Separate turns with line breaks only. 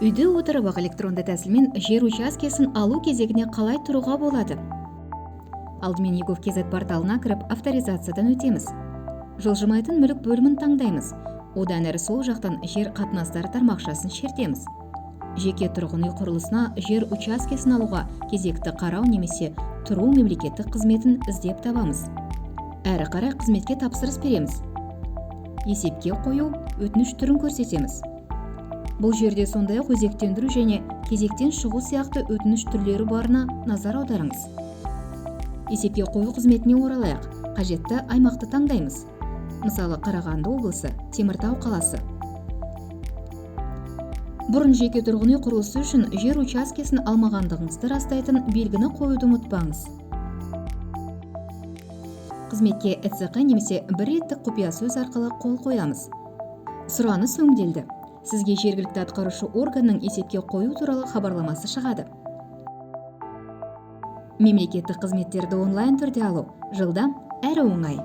Үйде отырып ақ электронды тәсілмен жер учаскесін алу кезегіне қалай тұруға болады? Алдымен егов kz порталына кіріп авторизациядан өтеміз. Жылжымайтын мүлік бөлімін таңдаймыз. Одан әрі сол жақтан жер қатынастары тармақшасын шертеміз. Жеке тұрғын үй құрылысына жер учаскесін алуға кезекті қарау немесе тұру мемлекеттік қызметін іздеп табамыз. Әрі қарай қызметке тапсырыс береміз. Есепке қою, өтініш түрін көрсетеміз. Бұл жерде сондай-ақ өзектендіру және кезектен шығу сияқты өтініш түрлері барына назар аударыңыз. Есепке қою қызметіне оралайық. Қажетті аймақты таңдаймыз. Мысалы, Қарағанды облысы, Теміртау қаласы. Бұрын жеке тұрғын үй құрылысы үшін жер учаскесін алмағандығыңызды растайтын белгіні қоюды ұмытпаңыз. Қызметке ЭЦК немесе бір реттік құпия сөз арқылы қол қоямыз. Сұраныс өңделді. Сізге жергілікті атқарушы органның есепке қою туралы хабарламасы шығады. Мемлекеттік қызметтерді онлайн түрде алу жылдам әрі оңай.